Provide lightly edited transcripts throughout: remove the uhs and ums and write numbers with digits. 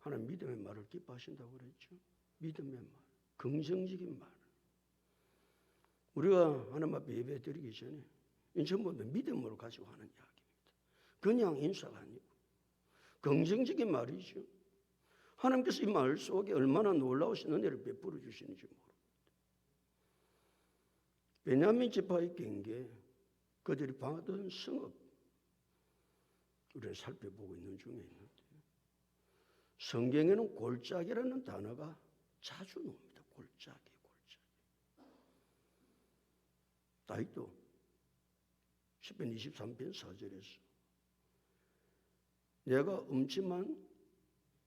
하나님 믿음의 말을 기뻐하신다고 그랬죠. 믿음의 말, 긍정적인 말. 우리가 하나님 앞에 예배 드리기 전에 이 전부 믿음으로 가지고 하는 이야기입니다. 그냥 인사가 아니고 긍정적인 말이죠. 하나님께서 이 말 속에 얼마나 놀라우신 은혜를 베풀어 주시는지 모릅니다. 베냐민 지파의 경계, 그들이 받은 성업, 우리가 살펴보고 있는 중에 있는데 성경에는 골짜기라는 단어가 자주 나옵니다. 골짜기. 다윗도 10편 23편 4절에서 내가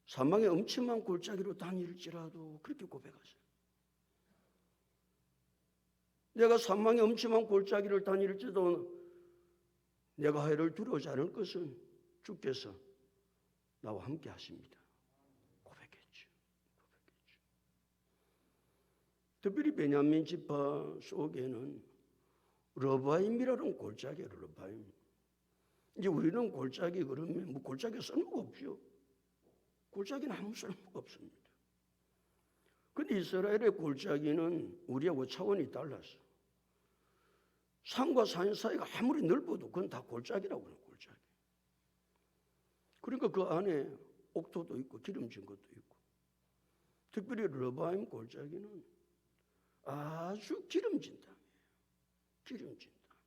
사망의 음침한 골짜기로 다닐지라도 그렇게 고백하세요. 내가 사망의 음침한 골짜기를 다닐지도 내가 해를 두려워하지 않을 것은 주께서 나와 함께 하십니다. 고백했죠. 특별히 베냐민 지파 속에는 러바임이라는 골짜기예요. 러바임. 이제 우리는 골짜기 그러면 뭐 골짜기 쓸모가 없죠. 골짜기는 아무 쓸모가 없습니다. 그런데 이스라엘의 골짜기는 우리하고 차원이 달라서 산과 산 사이가 아무리 넓어도 그건 다 골짜기라고 해요. 골짜기. 그러니까 그 안에 옥토도 있고 기름진 것도 있고 특별히 러바임 골짜기는 아주 기름진 땅이에요. 기름진 땅.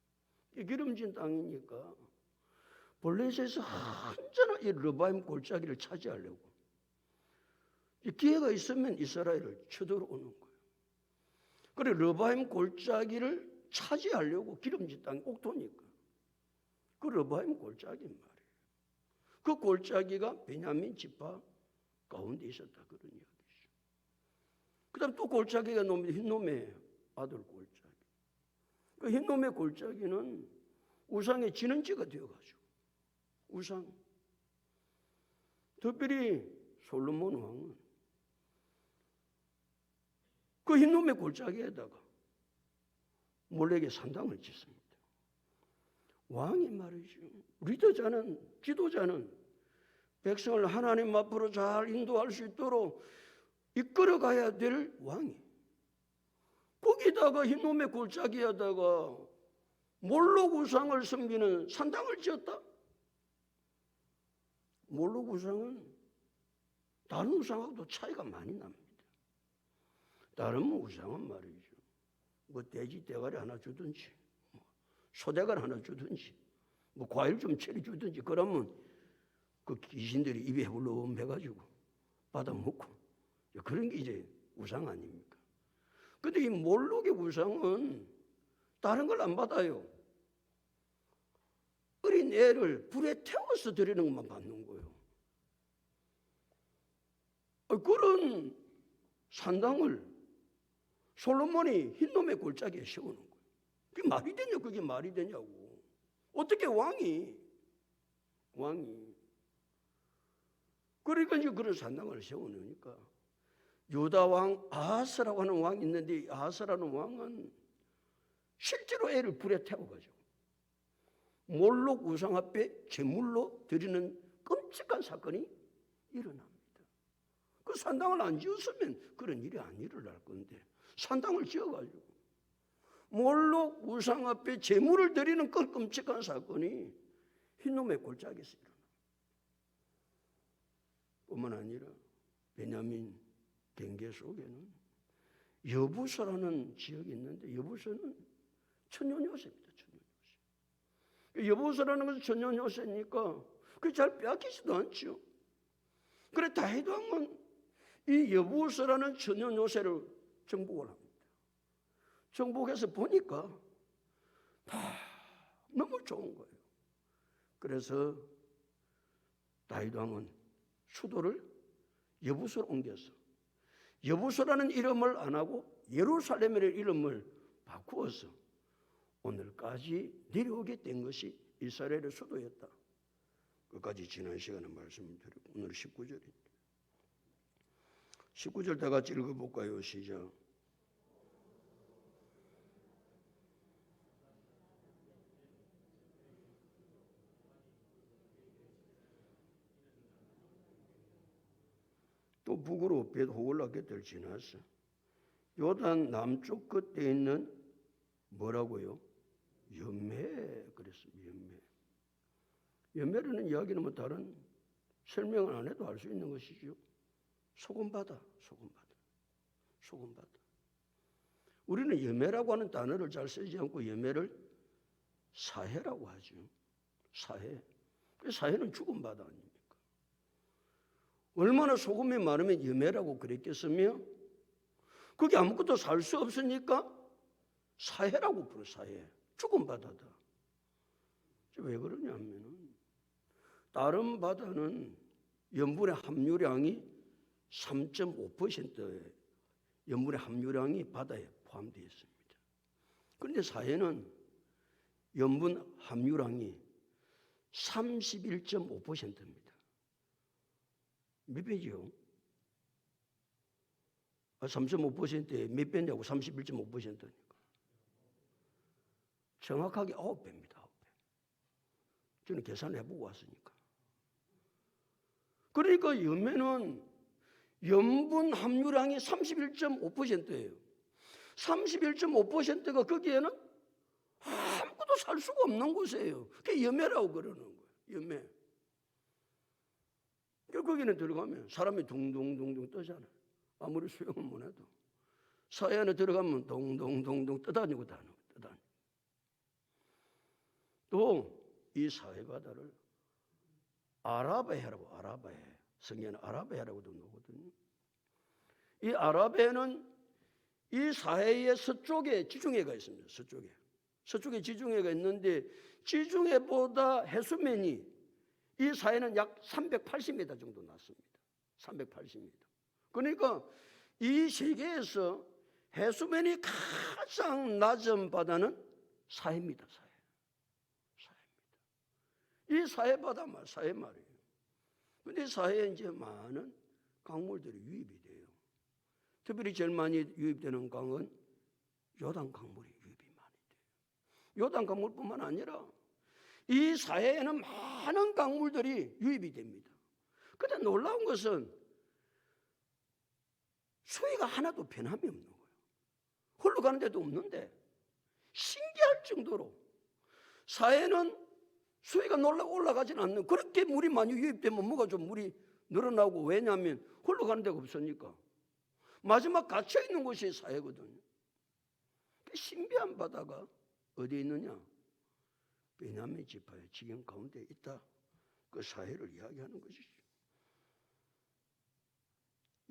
이 기름진 땅이니까 블레셋에서 언제나 이 러바임 골짜기를 차지하려고 기회가 있으면 이스라엘을 쳐들어오는 거예요. 그래 러바임 골짜기를 차지하려고 기름진 땅이 옥토니까 그 러바임 골짜기인 말이에요. 그 골짜기가 베냐민 지파 가운데 있었다 그런 이야기죠. 그 다음 또 골짜기가 놈이 흰놈의 아들 골짜기. 그 흰놈의 골짜기는 우상의 진원지가 되어가지고 우상. 특별히 솔로몬 왕은 그 흰놈의 골짜기에다가 몰렉의 산당을 짓습니다. 왕이 말이죠. 리더자는 지도자는 백성을 하나님 앞으로 잘 인도할 수 있도록 이끌어가야 될 왕이 거기다가 흰놈의 골짜기에다가 몰록 우상을 섬기는 산당을 지었다. 몰록 우상은 다른 우상하고도 차이가 많이 납니다. 다른 우상은 말이죠. 뭐 돼지 대가리 하나 주든지 소대가리 하나 주든지 뭐 과일 좀 채리 주든지 그러면 그 귀신들이 입에 울렁해가지고 받아먹고 그런 게 이제 우상 아닙니까? 근데 이 몰록의 우상은 다른 걸 안 받아요. 어린 애를 불에 태워서 드리는 것만 받는 거예요. 그런 산당을 솔로몬이 흰놈의 골짜기에 세우는 거예요. 그게 말이 되냐? 그게 말이 되냐고. 어떻게 왕이 그러니까 이제 그런 산당을 세우니까 유다 왕 아하스라고 하는 왕이 있는데 아하스라는 왕은 실제로 애를 불에 태워가지고 몰록 우상 앞에 제물로 드리는 끔찍한 사건이 일어납니다. 그 산당을 안 지었으면 그런 일이 안 일어날 건데 산당을 지어가지고 몰록 우상 앞에 제물을 드리는 그 끔찍한 사건이 흰놈의 골짜기에서 일어납니다. 뿐만 아니라 베냐민 경계 속에는 여부서라는 지역이 있는데 여부서는 천년요새입니다. 천년요새. 여부서라는 것은 천년요새니까 그게 잘 빼앗기지도 않죠. 그래 다윗 왕은 이 여부서라는 천년요새를 정복을 합니다. 정복해서 보니까 너무 좋은 거예요. 그래서 다윗 왕은 수도를 여부서로 옮겨서 여부서라는 이름을 안 하고 예루살렘이라는 이름을 바꾸어서 오늘까지 내려오게 된 것이 이스라엘의 수도였다. 끝까지 지난 시간에 말씀을 드리고 오늘 19절입니다. 19절 다 같이 읽어볼까요? 시작. 그 북으로 벳호글라 곁을 지나서 요단 남쪽 끝에 있는 뭐라고요? 연매 그랬습니다. 연매라는 이야기는 뭐 다른 설명을 안 해도 알 수 있는 것이죠. 소금바다. 우리는 연매라고 하는 단어를 잘 쓰지 않고 연매를 사해라고 하죠. 사해. 사해는 죽은 바다 아닙니까? 얼마나 소금이 많으면 연매라고 그랬겠으며 거기 아무것도 살 수 없으니까 사해라고 불러. 사해. 죽은 바다다. 왜 그러냐면 다른 바다는 염분의 함유량이 3.5%의 염분의 함유량이 바다에 포함되어 있습니다. 그런데 사해는 염분 함유량이 31.5%입니다. 몇 배지요? 3.5%에 몇 배냐고 31.5%니까. 정확하게 9배입니다. 9배. 저는 계산해보고 왔으니까. 그러니까 염매는 염분 함유량이 31.5%예요. 31.5%가 거기에는 아무것도 살 수가 없는 곳이에요. 그게 염매라고 그러는 거예요. 염매. 거기는 들어가면 사람이 둥둥둥둥 떠잖아요. 아무리 수영을 못 해도. 사해 안에 들어가면 동동동동 떠다니고 다니고. 또 이 사해바다를 아라베해라고 아라베해. 성경에는 아라베해라고도 나오거든요. 이 아라베해는 이 사해의 서쪽에 지중해가 있습니다. 서쪽에 지중해가 있는데 지중해보다 해수면이 이 사해는 약 380m 정도 낮습니다. 380m. 그러니까 이 세계에서 해수면이 가장 낮은 바다는 사해입니다. 사해. 이 사해바다 사해 말이에요. 그런데 사해에 이제 많은 강물들이 유입이 돼요. 특별히 제일 많이 유입되는 강은 요단 강물이 유입이 많이 돼요. 요단 강물뿐만 아니라 이 사해에는 많은 강물들이 유입이 됩니다. 그런데 놀라운 것은 수위가 하나도 변함이 없는 거예요. 흘러가는 데도 없는데 신기할 정도로 사해는 수위가 올라가지는 않는 그렇게 물이 많이 유입되면 뭐가 좀 물이 늘어나고 왜냐하면 흘러가는 데가 없으니까 마지막 갇혀있는 곳이 사해거든요. 신비한 바다가 어디에 있느냐? 베냐민 지파의 지경 가운데 있다. 그 사해를 이야기하는 것이죠.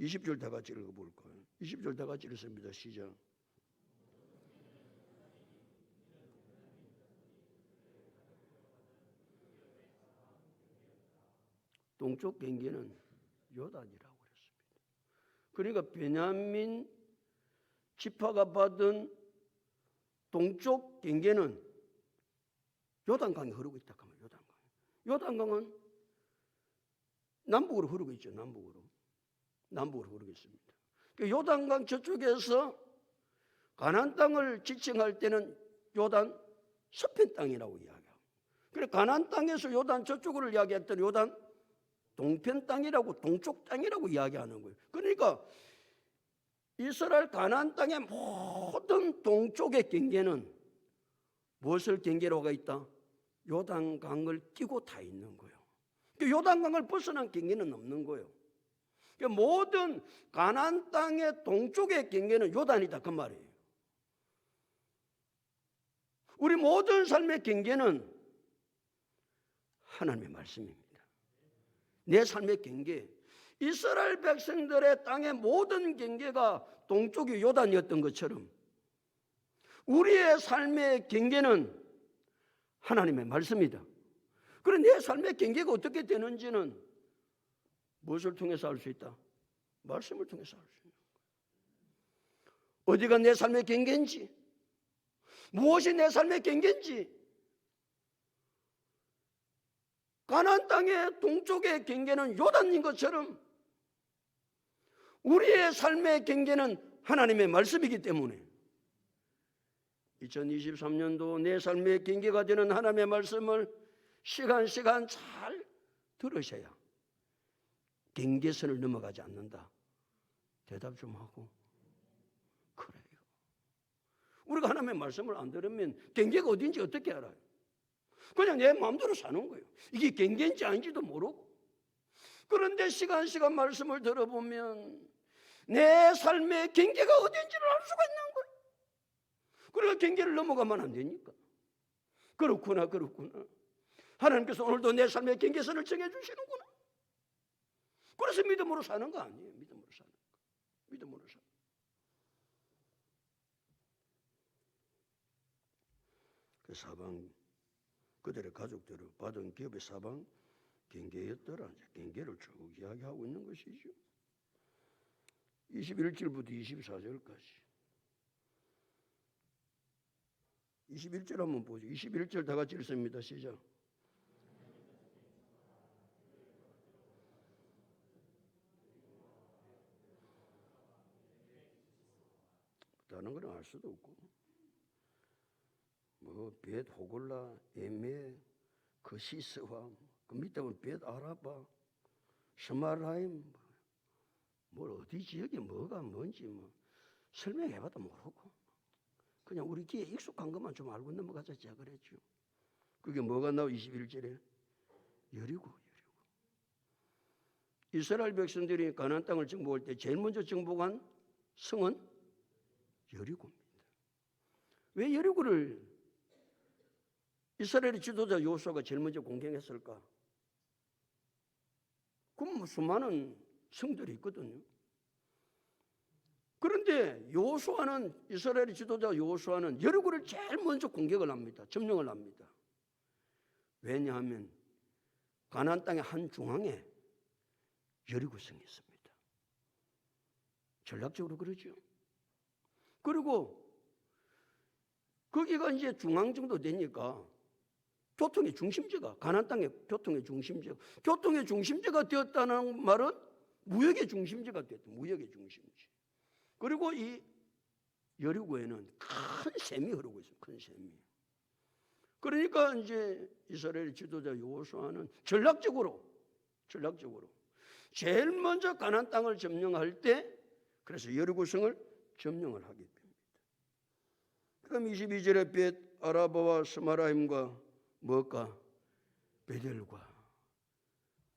20절 다 같이 읽어볼까요? 20절 다 같이 읽습니다. 시작. 동쪽 경계는 요단이라고 그랬습니다. 그러니까 베냐민 지파가 받은 동쪽 경계는 요단강이 흐르고 있다 하면 요단강은 남북으로 흐르고 있죠. 남북으로 흐르고 있습니다. 요단강 저쪽에서 가나안 땅을 지칭할 때는 요단 서편 땅이라고 이야기하고, 그래 가나안 땅에서 요단 저쪽으로 이야기했던 요단 동편 땅이라고 동쪽 땅이라고 이야기하는 거예요. 그러니까 이스라엘 가나안 땅의 모든 동쪽의 경계는 무엇을 경계로 가 있다? 요단강을 끼고 다 있는 거예요. 요단강을 벗어난 경계는 없는 거예요. 모든 가나안 땅의 동쪽의 경계는 요단이다 그 말이에요. 우리 모든 삶의 경계는 하나님의 말씀입니다. 내 삶의 경계, 이스라엘 백성들의 땅의 모든 경계가 동쪽이 요단이었던 것처럼 우리의 삶의 경계는 하나님의 말씀이다. 그런데 내 삶의 경계가 어떻게 되는지는 무엇을 통해서 알 수 있다? 말씀을 통해서 알 수 있는 거예요. 어디가 내 삶의 경계인지, 무엇이 내 삶의 경계인지, 가나안 땅의 동쪽의 경계는 요단인 것처럼 우리의 삶의 경계는 하나님의 말씀이기 때문에 2023년도 내 삶의 경계가 되는 하나님의 말씀을 시간 잘 들으셔야 경계선을 넘어가지 않는다. 대답 좀 하고. 그래요. 우리가 하나님의 말씀을 안 들으면 경계가 어딘지 어떻게 알아요? 그냥 내 마음대로 사는 거예요. 이게 경계인지 아닌지도 모르고. 그런데 시간 말씀을 들어보면 내 삶의 경계가 어딘지를 알 수가 있는 거예요. 그러니까 경계를 넘어가면 안 되니까. 그렇구나. 하나님께서 오늘도 내 삶의 경계선을 정해주시는구나. 그래서 믿음으로 사는 거 아니에요. 믿음으로 사는 거. 믿음으로 사는 거. 그 사방 그들의 가족들을 받은 기업의 사방 경계였더라. 경계를 쭉 이야기하고 있는 것이죠. 21절부터 24절까지. 21절 한번 보죠. 21절 다 같이 읽습니다. 시작. 다른 건 알 수도 없고. 벳 호골라, 에메, 그시스와, 그 밑에 보면 벳 아라바, 스마라임, 어디 지역에 뭐가 뭔지 설명해봐도 모르고 그냥 우리 귀에 익숙한 것만 좀 알고 넘어가자 그랬죠. 그게 뭐가 나와? 21절에 여리고. 이스라엘 백성들이 가나안 땅을 정복할 때 제일 먼저 정복한 성은 여리고입니다. 왜 여리고를 이스라엘의 지도자 여호수아가 제일 먼저 공격했을까? 그럼 수많은 성들이 있거든요. 그런데 여호수아는, 이스라엘의 지도자 여호수아는 여리고를 제일 먼저 공격을 합니다. 점령을 합니다. 왜냐하면 가나안 땅의 한 중앙에 여리고성이 있습니다. 전략적으로 그러죠. 그리고 거기가 이제 중앙 정도 되니까 교통의 중심지가, 가나안 땅의 교통의 중심지가 되었다는 말은 무역의 중심지가 되었다. 무역의 중심지. 그리고 이 여리고에는 큰 샘이 흐르고 있어요. 큰 샘이. 그러니까 이제 이스라엘 지도자 여호수아는 전략적으로 제일 먼저 가나안 땅을 점령할 때, 그래서 여리고성을 점령을 하게 됩니다. 그럼 22절에 벳 아라바와 스마라임과 뭐가? 베델과.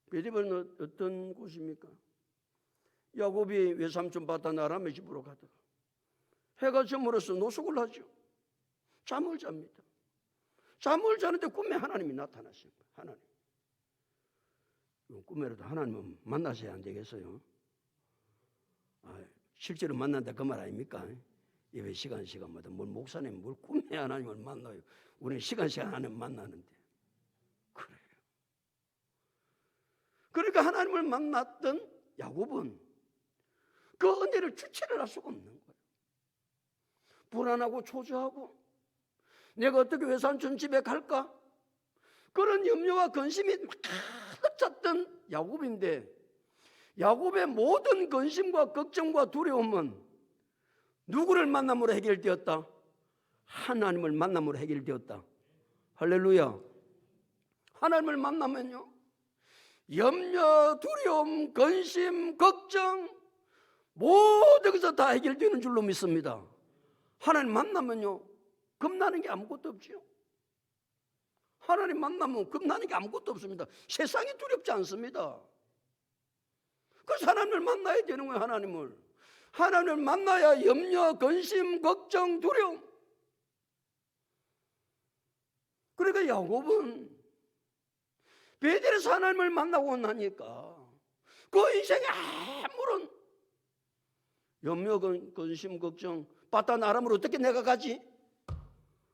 베델은 어떤 곳입니까? 야곱이 외삼촌 바단 아람의 집으로 가다가 해가 저물어서 노숙을 하죠. 잠을 잡니다. 잠을 자는데 꿈에 하나님이 나타나십니다. 하나님. 꿈에라도 하나님은 만나셔야 안 되겠어요? 실제로 만난다 그 말 아닙니까? 예배 시간마다 목사님 꿈에 하나님을 만나요. 우리는 시간 안에 만나는데. 그래요. 그러니까 하나님을 만났던 야곱은 그 은혜를 주체를 할 수가 없는 거예요. 불안하고 초조하고 내가 어떻게 외삼촌 집에 갈까? 그런 염려와 근심이 가득 찼던 야곱인데, 야곱의 모든 근심과 걱정과 두려움은 누구를 만남으로 해결되었다? 하나님을 만남으로 해결되었다. 할렐루야. 하나님을 만나면요, 염려, 두려움, 근심, 걱정 모든 것이 다 해결되는 줄로 믿습니다. 하나님 만나면요, 겁나는 게 아무것도 없지요. 하나님 만나면 겁나는 게 아무것도 없습니다. 세상이 두렵지 않습니다. 그래서 하나님을 만나야 되는 거예요. 하나님을 만나야 염려, 근심, 걱정, 두려움. 그러니까 야곱은 베델에서 하나님을 만나고 나니까 그 인생에 아무런 염려, 근심, 걱정, 바단 아람으로 어떻게 내가 가지?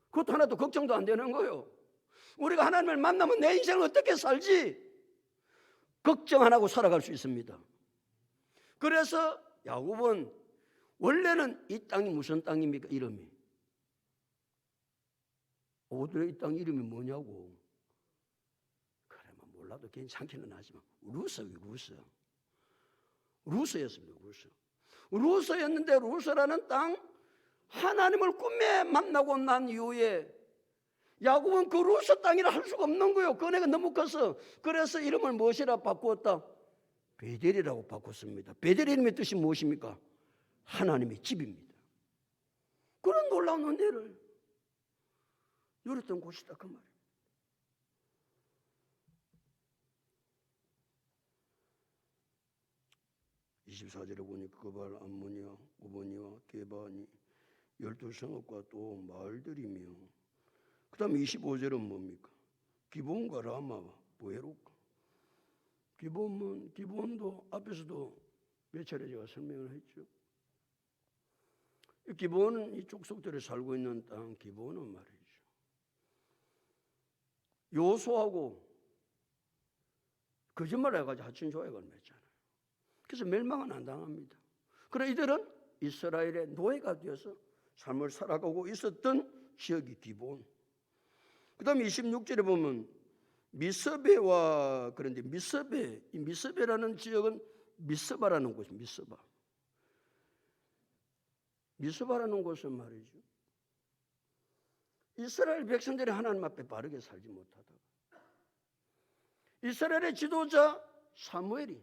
그것도 하나도 걱정도 안 되는 거예요. 우리가 하나님을 만나면 내 인생을 어떻게 살지? 걱정 안 하고 살아갈 수 있습니다. 그래서 야곱은 원래는 이 땅이 무슨 땅입니까? 이름이. 오늘의 이 땅 이름이 뭐냐고. 그러면 몰라도 괜찮기는 하지만 루스였습니다. 루스였는데 루스라는 땅, 하나님을 꿈에 만나고 난 이후에 야곱은 그 루스 땅이라 할 수가 없는 거예요. 그 은혜가 너무 커서. 그래서 이름을 무엇이라 바꾸었다? 베델이라고 바꿨습니다. 베델의 이름의 뜻이 무엇입니까? 하나님의 집입니다. 그런 놀라운 은혜를 누렸던 곳이다 그 말이에요. (24절에) 보니 그발, 암모니아, 우보니와 게바니 12성읍과 또 마을들이며, 그 다음에 25절은 뭡니까? 기본과 라마와 보헤로카. 기본도 앞에서도 몇 차례 제가 설명을 했죠. 기본은 이 족속들이 살고 있는 땅, 기본은 말이죠. 요소하고 거짓말을 해가지고 하천 조약을 맺잖아요. 그래서 멸망은 안 당합니다. 그러나 이들은 이스라엘의 노예가 되어서 삶을 살아가고 있었던 지역이 기본. 그 다음에 26절에 보면 미스베와, 그런데 이 미스베라는 지역은 미스바라는 곳입니다. 미스바라는 곳은 말이죠, 이스라엘 백성들이 하나님 앞에 바르게 살지 못하다가 이스라엘의 지도자 사무엘이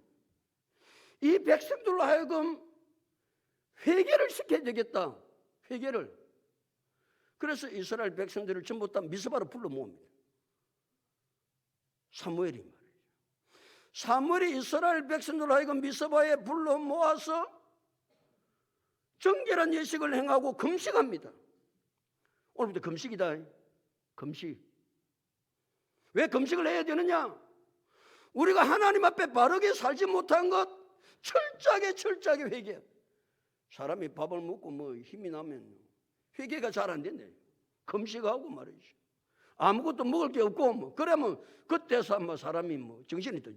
이 백성들로 하여금 회개를 시켜야 되겠다. 회개를. 그래서 이스라엘 백성들을 전부 다 미스바로 불러 모읍니다. 사무엘이 말이죠. 사무엘이 이스라엘 백성들로 하여금 미스바에 불러 모아서 정결한 예식을 행하고 금식합니다. 오늘부터 금식이다. 금식. 왜 금식을 해야 되느냐? 우리가 하나님 앞에 바르게 살지 못한 것 철저하게 회개. 사람이 밥을 먹고 뭐 힘이 나면 회개가 잘 안 된대. 금식하고 말이죠. 아무것도 먹을 게 없고 뭐 그러면 그때서 뭐 사람이 뭐 정신이 든.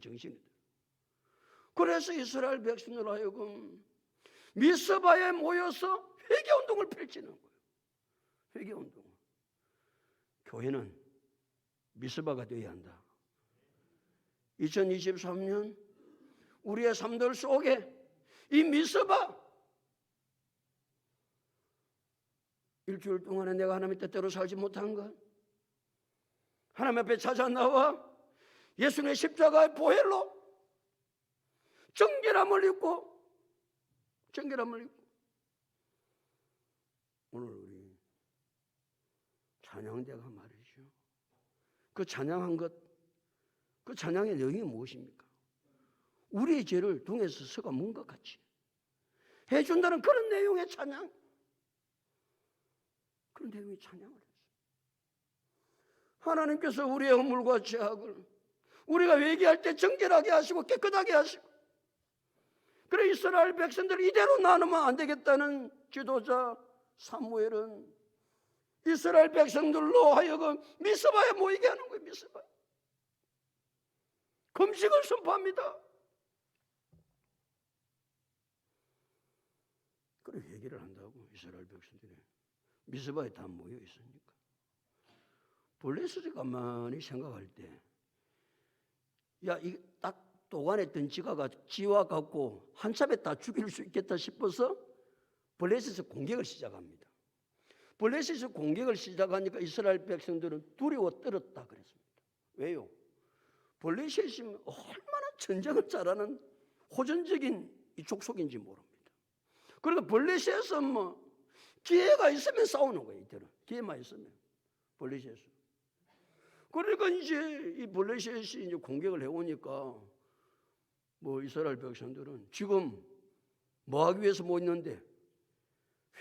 그래서 이스라엘 백성들 하여금 미스바에 모여서 회개 운동을 펼치는 거예요. 회개 운동. 교회는 미스바가 되어야 한다. 2023년 우리의 삶들 속에 이 미스바, 일주일 동안에 내가 하나님의 뜻대로 살지 못한 것, 하나님 앞에 찾아 나와 예수님의 십자가의 보혈로 정결함을 입고 오늘 우리 찬양대가 말이죠, 그 찬양한 것, 그 찬양의 내용이 무엇입니까? 우리의 죄를 등에서 서가 문 것 같이 해준다는 그런 내용의 찬양, 그런 내용의 찬양을 했어요. 하나님께서 우리의 허물과 죄악을 우리가 회개할 때 정결하게 하시고 깨끗하게 하시고, 그래 이스라엘 백성들 이대로 나누면 안 되겠다는 지도자 사무엘은 이스라엘 백성들로 하여금 미스바에 모이게 하는 거예요. 미스바에 금식을 선포합니다. 그래 회개를 한다고 이스라엘 백성들이 미스바에 다 모여 있으니까. 블레셋이 가만히 생각할 때, 야, 이 딱 도관했던 지와 갖고 한참에 다 죽일 수 있겠다 싶어서 블레셋이 공격을 시작합니다. 블레셋이 공격을 시작하니까 이스라엘 백성들은 두려워 떨었다 그랬습니다. 왜요? 블레셋이 얼마나 전쟁을 잘하는 호전적인 이 족속인지 모릅니다. 그러니까 블레셋은 뭐 기회가 있으면 싸우는 거예요. 이들은 기회만 있으면 블레셋은. 그러니까 이제 이 블레셋이 이제 공격을 해오니까 뭐 이스라엘 백성들은 지금 뭐 하기 위해서 모였는데,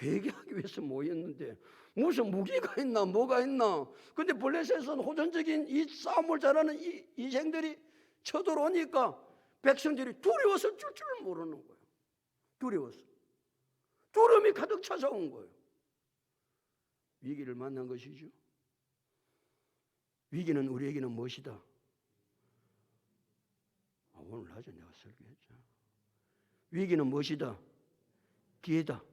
회개하기 위해서 모였는데 무슨 무기가 있나 뭐가 있나. 근데 블레셋은 호전적인 이 싸움을 잘하는 이 인생들이 쳐들어오니까 백성들이 두려워서 줄 줄을 모르는 거예요. 두려워서. 두려움이 가득 찾아온 거예요. 위기를 만난 것이죠. 위기는 우리에게는 무엇이다? 오늘 낮에 내가 설교했죠. 위기는 무엇이다? 기회다.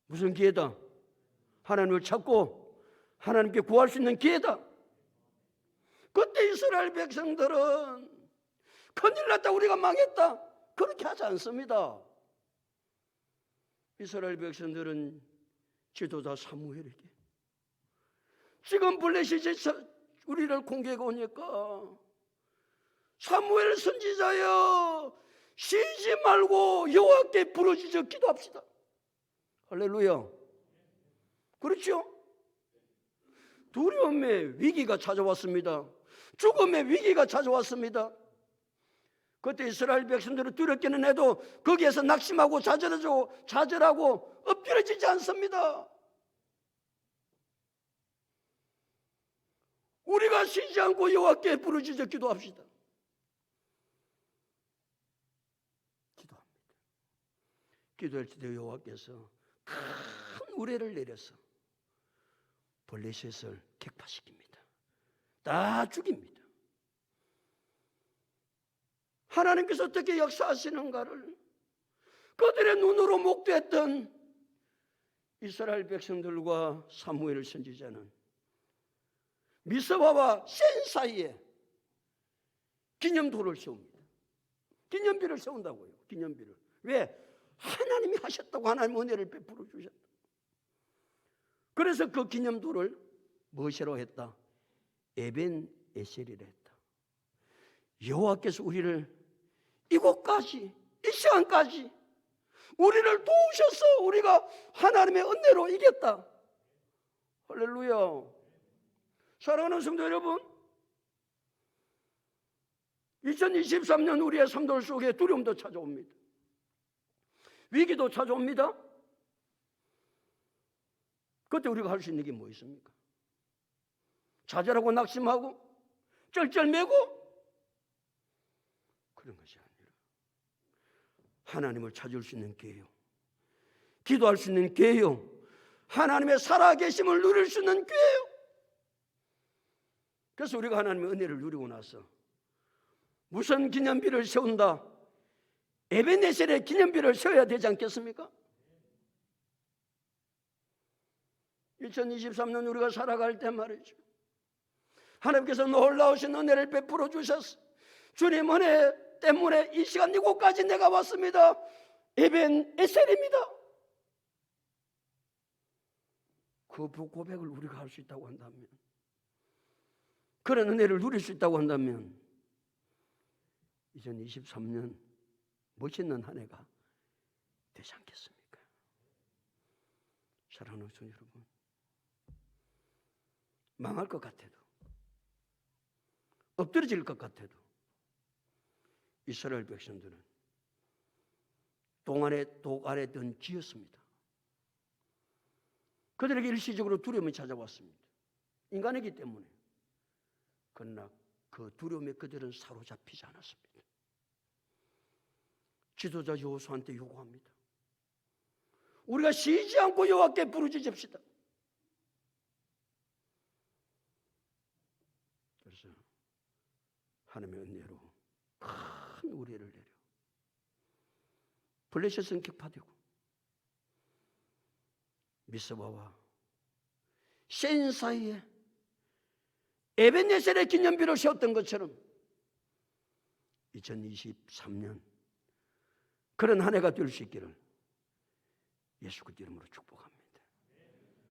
무슨 기회다? 하나님을 찾고 하나님께 구할 수 있는 기회다. 그때 이스라엘 백성들은 큰일 났다, 우리가 망했다, 그렇게 하지 않습니다. 이스라엘 백성들은 지도자 사무엘에게 지금 블레셋이 우리를 공격해 오니까 사무엘 선지자여, 쉬지 말고 여호와께 부르짖어 기도합시다. 할렐루야. 그렇죠? 두려움의 위기가 찾아왔습니다. 죽음의 위기가 찾아왔습니다. 그때 이스라엘 백성들은 두렵기는 해도 거기에서 낙심하고 좌절하고 엎드려지지 않습니다. 우리가 쉬지 않고 여호와께 부르짖어 기도합시다. 기도할 때 여호와께서 큰 우레를 내려서 블레셋을 격파시킵니다. 다 죽입니다. 하나님께서 어떻게 역사하시는가를 그들의 눈으로 목도했던 이스라엘 백성들과 사무엘 선지자는 미스바와 센 사이에 기념돌을 세웁니다. 기념비를 세운다고요. 기념비를. 왜? 하나님이 하셨다고, 하나님 은혜를 베풀어 주셨다. 그래서 그 기념돌을 무엇이라고 했다? 에벤 에셀이라 했다. 여호와께서 우리를 이곳까지, 이 시간까지 우리를 도우셔서 우리가 하나님의 은혜로 이겼다. 할렐루야. 사랑하는 성도 여러분, 2023년 우리의 성도 속에 두려움도 찾아옵니다. 위기도 찾아옵니다. 그때 우리가 할 수 있는 게 뭐 있습니까? 좌절하고 낙심하고 쩔쩔매고 그런 것이 아니라 하나님을 찾을 수 있는 기회요, 기도할 수 있는 기회요, 하나님의 살아계심을 누릴 수 있는 기회요. 그래서 우리가 하나님의 은혜를 누리고 나서 무슨 기념비를 세운다? 에벤에셀의 기념비를 세워야 되지 않겠습니까? 2023년 우리가 살아갈 때 말이죠, 하나님께서 놀라우신 은혜를 베풀어 주셨어. 주님 은혜 때문에 이 시간 이곳까지 내가 왔습니다. 에벤에셀입니다. 그 고백을 우리가 할 수 있다고 한다면, 그런 은혜를 누릴 수 있다고 한다면 2023년 멋있는 한 해가 되지 않겠습니까? 사랑하는 성도 여러분, 망할 것 같아도, 엎드러질 것 같아도 이스라엘 백성들은 독 아래 든 쥐였습니다. 그들에게 일시적으로 두려움이 찾아왔습니다. 인간이기 때문에. 그러나 그 두려움에 그들은 사로잡히지 않았습니다. 지도자 여호수아한테 요구합니다. 우리가 쉬지 않고 여호와께 부르짖읍시다. 그래서 하나님의 은혜로 큰 우레를 내려 블레셋은 격파되고 미스바와 센 사이에 에벤에셀의 기념비를 세웠던 것처럼 2023년 그런 한 해가 될 수 있기를 예수 그리스도 이름으로 축복합니다.